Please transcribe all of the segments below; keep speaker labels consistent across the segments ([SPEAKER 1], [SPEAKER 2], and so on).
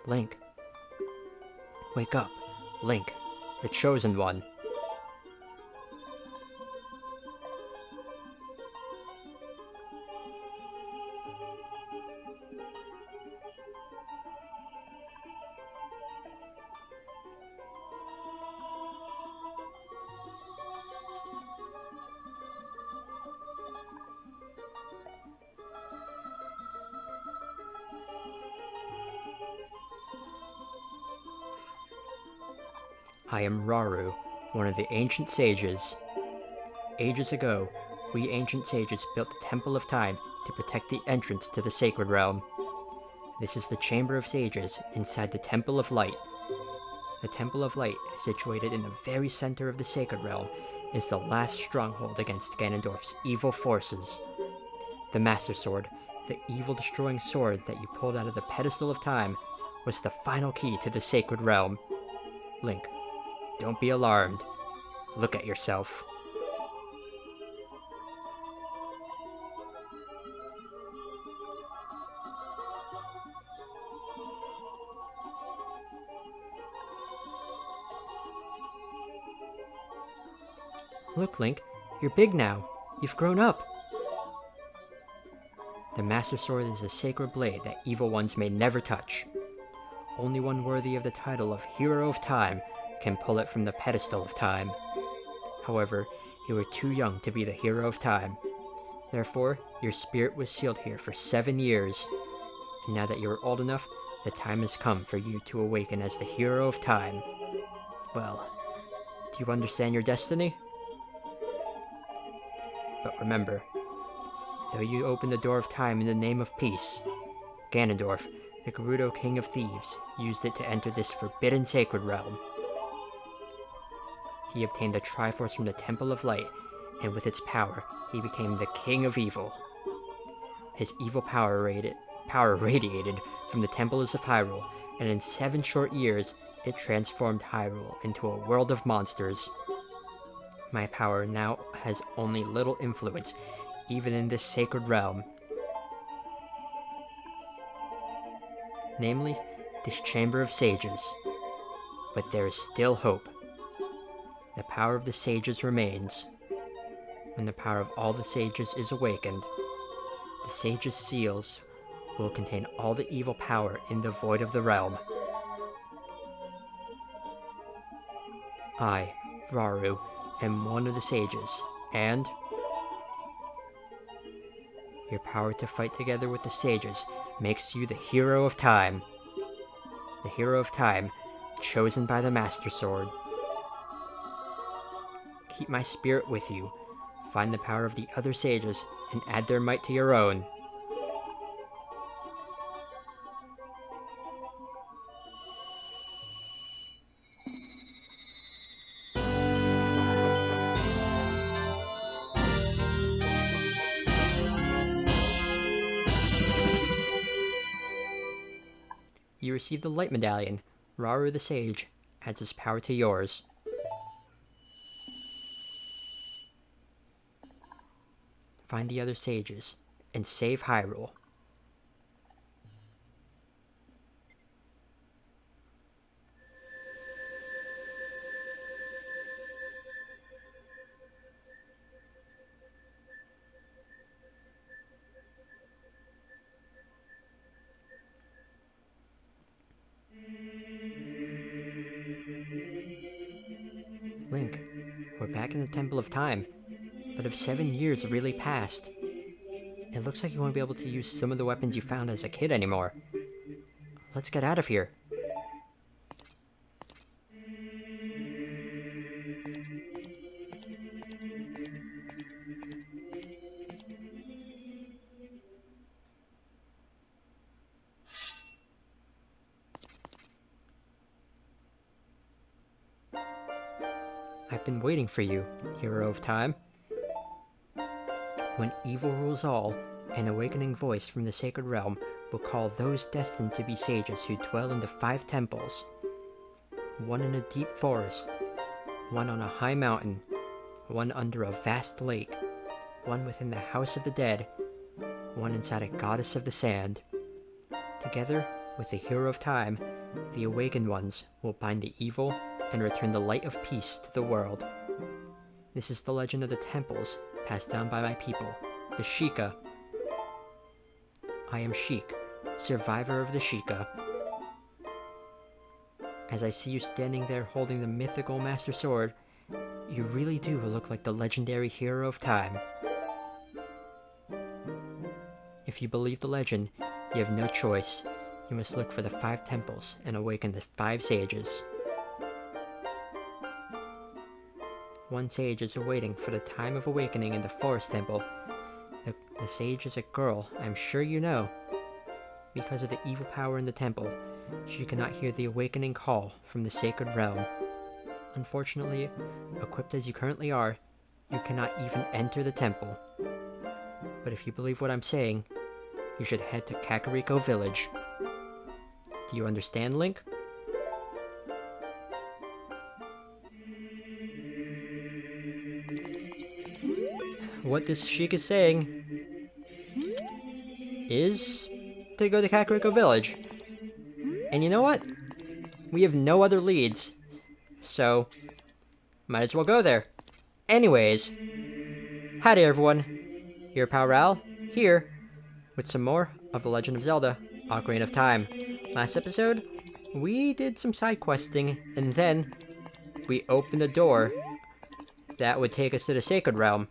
[SPEAKER 1] Link. Wake up. Link, the chosen one. I am Rauru, one of the ancient sages. Ages ago, we ancient sages built the Temple of Time to protect the entrance to the Sacred Realm. This is the Chamber of Sages inside the Temple of Light. The Temple of Light, situated in the very center of the Sacred Realm, is the last stronghold against Ganondorf's evil forces. The Master Sword, the evil-destroying sword that you pulled out of the Pedestal of Time, was the final key to the Sacred Realm. Link, don't be alarmed. Look at yourself. Look, Link, you're big now. You've grown up. The Master Sword is a sacred blade that evil ones may never touch. Only one worthy of the title of Hero of Time can pull it from the Pedestal of Time. However, you were too young to be the Hero of Time. Therefore, your spirit was sealed here for 7 years. And now that you are old enough, the time has come for you to awaken as the Hero of Time. Well, do you understand your destiny? But remember, though you opened the door of time in the name of peace, Ganondorf, the Gerudo King of Thieves, used it to enter this forbidden sacred realm. He obtained the Triforce from the Temple of Light, and with its power, he became the King of Evil. His evil power radiated from the Temples of Hyrule, and in 7 short years, it transformed Hyrule into a world of monsters. My power now has only little influence, even in this sacred realm. Namely, this Chamber of Sages. But there is still hope. The power of the sages remains. When the power of all the sages is awakened, the sages' seals will contain all the evil power in the void of the realm. I, Rauru, am one of the sages, and your power to fight together with the sages makes you the Hero of Time. The Hero of Time, chosen by the Master Sword. Keep my spirit with you. Find the power of the other sages and add their might to your own. You receive the Light Medallion. Rauru the Sage adds his power to yours. Find the other sages, and save Hyrule. Link, we're back in the Temple of Time, but if 7 years have really passed, it looks like you won't be able to use some of the weapons you found as a kid anymore. Let's get out of here. I've been waiting for you, Hero of Time. When evil rules all, an awakening voice from the sacred realm will call those destined to be sages who dwell in the 5 temples. One in a deep forest, one on a high mountain, one under a vast lake, one within the house of the dead, one inside a goddess of the sand. Together, With the Hero of Time, the Awakened Ones will bind the evil and return the light of peace to the world. This is the legend of the temples passed down by my people, the Sheikah. I am Sheik, survivor of the Sheikah. As I see you standing there holding the mythical Master Sword, you really do look like the legendary Hero of Time. If you believe the legend, you have no choice. You must look for the 5 temples and awaken the 5 sages. One sage is awaiting for the time of awakening in the Forest Temple. The sage is a girl, I'm sure you know. Because of the evil power in the temple, she cannot hear the awakening call from the sacred realm. Unfortunately, equipped as you currently are, you cannot even enter the temple. But if you believe what I'm saying, you should head to Kakariko Village. Do you understand, Link? What this Sheik is saying is to go to Kakariko Village. And you know what? We have no other leads, so might as well go there. Anyways, howdy everyone. Your pal Ral, here, with some more of The Legend of Zelda, Ocarina of Time. Last episode, we did some side questing, and then we opened a door that would take us to the Sacred Realm.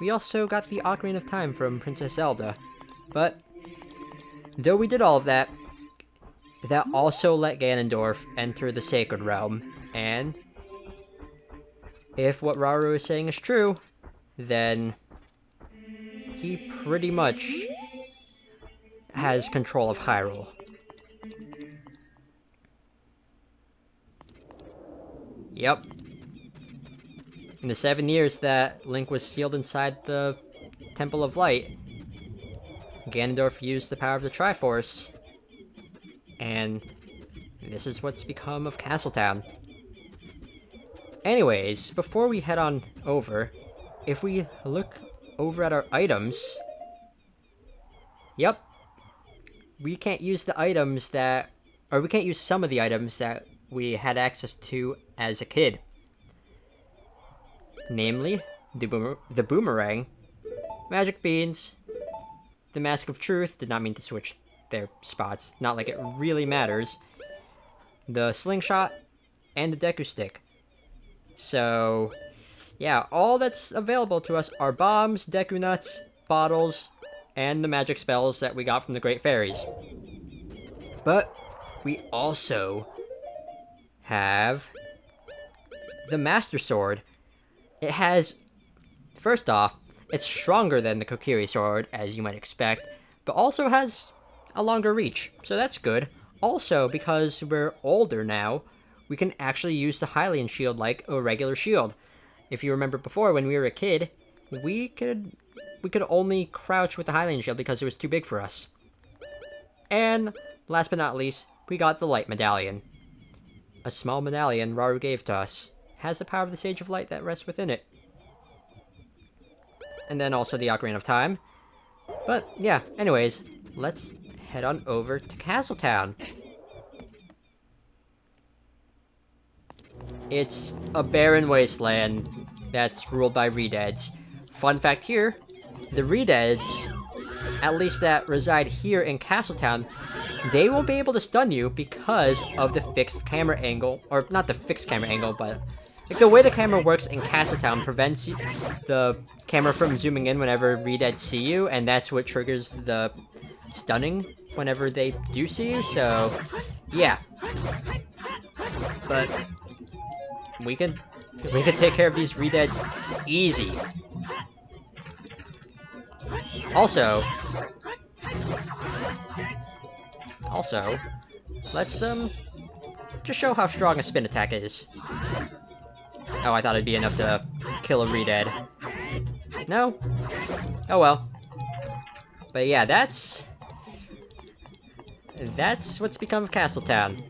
[SPEAKER 1] We also got the Ocarina of Time from Princess Zelda, but though we did all of that, that also let Ganondorf enter the Sacred Realm, and if what Rauru is saying is true, then he pretty much has control of Hyrule. Yep. In the 7 years that Link was sealed inside the Temple of Light, Ganondorf used the power of the Triforce, and this is what's become of Castletown. Anyways, before we head on over, if we look over at our items, yep, we can't use the items that, or we can't use some of the items that we had access to as a kid. Namely, the boomerang, magic beans, the Mask of Truth, did not mean to switch their spots, not like it really matters, the slingshot, and the Deku Stick. So, yeah, all that's available to us are bombs, Deku Nuts, bottles, and the magic spells that we got from the Great Fairies. But we also have the Master Sword. It has, first off, it's stronger than the Kokiri Sword, as you might expect, but also has a longer reach, so that's good. Also, because we're older now, we can actually use the Hylian Shield like a regular shield. If you remember before, when we were a kid, we could only crouch with the Hylian Shield because it was too big for us. And, last but not least, we got the Light Medallion. A small medallion Rauru gave to us. Has the power of the Sage of Light that rests within it. And then also the Ocarina of Time. But, yeah, anyways, let's head on over to Castletown. It's a barren wasteland that's ruled by Redeads. Fun fact here, the Redeads, at least that reside here in Castletown, they won't be able to stun you because of the fixed camera angle, or not the fixed camera angle, but like the way the camera works in Castletown prevents the camera from zooming in whenever Redeads see you, and that's what triggers the stunning whenever they do see you, so yeah. But we could take care of these Redeads easy. Also, let's just show how strong a spin attack is. Oh, I thought it'd be enough to kill a Redead. No? Oh well. But yeah, that's what's become of Castletown.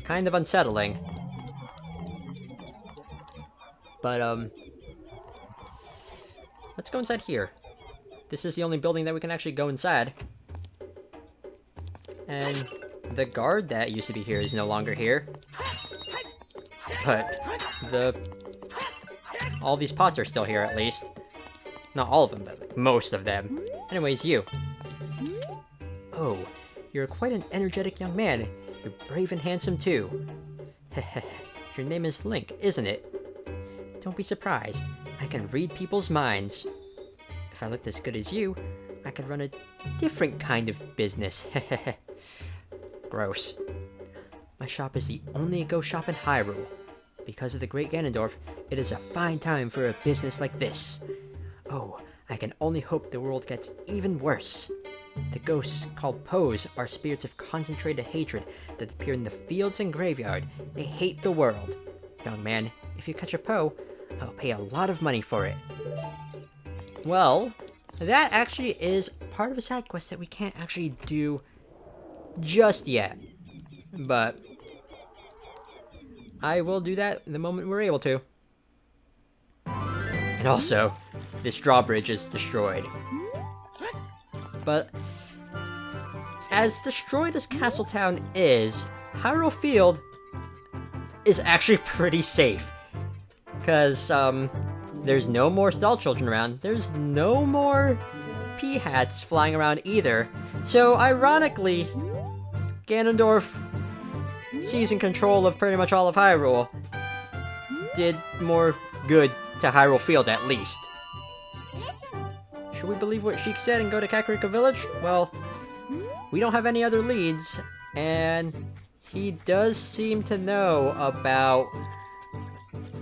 [SPEAKER 1] Kind of unsettling. But, let's go inside here. This is the only building that we can actually go inside. And the guard that used to be here is no longer here. But all these pots are still here, at least. Not all of them, but like, most of them. Anyways, you. Oh, you're quite an energetic young man. You're brave and handsome, too. Your name is Link, isn't it? Don't be surprised. I can read people's minds. If I looked as good as you, I could run a different kind of business. Gross. My shop is the only ghost shop in Hyrule. Because of the Great Ganondorf, it is a fine time for a business like this. Oh, I can only hope the world gets even worse. The ghosts, called Poes, are spirits of concentrated hatred that appear in the fields and graveyard. They hate the world. Young man, if you catch a Poe, I'll pay a lot of money for it. Well, that actually is part of a side quest that we can't actually do just yet. But I will do that the moment we're able to. And also, this drawbridge is destroyed. But as destroyed as Castletown is, Hyrule Field is actually pretty safe. Because, there's no more Stall Children around. There's no more P-Hats flying around either. So, ironically, Ganondorf, seizing control of pretty much all of Hyrule, did more good to Hyrule Field, at least. Should we believe what Sheik said and go to Kakariko Village? Well, we don't have any other leads, and he does seem to know about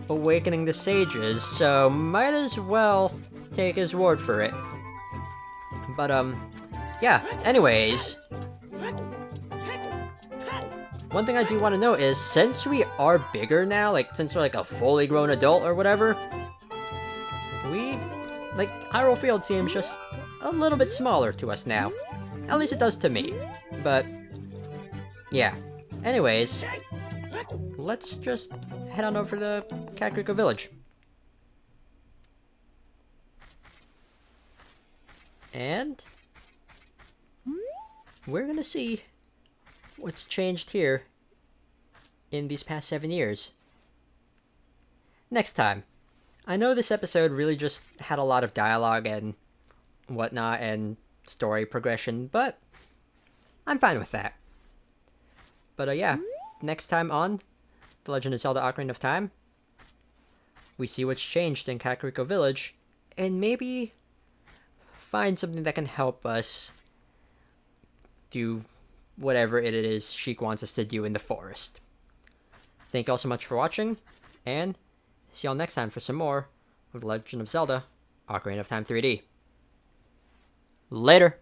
[SPEAKER 1] awakening the sages, so might as well take his word for it. But, yeah, anyways, one thing I do want to note is, since we are bigger now, like, since we're like a fully grown adult or whatever, Hyrule Field seems just a little bit smaller to us now. At least it does to me. But, yeah. Anyways, let's just head on over to Kakariko Village. And we're gonna see what's changed here in these past 7 years. Next time. I know this episode really just had a lot of dialogue and whatnot and story progression, but I'm fine with that. But yeah, next time on The Legend of Zelda Ocarina of Time, we see what's changed in Kakariko Village, and maybe find something that can help us do whatever it is Sheik wants us to do in the forest. Thank you all so much for watching, and see y'all next time for some more of The Legend of Zelda Ocarina of Time 3D. Later!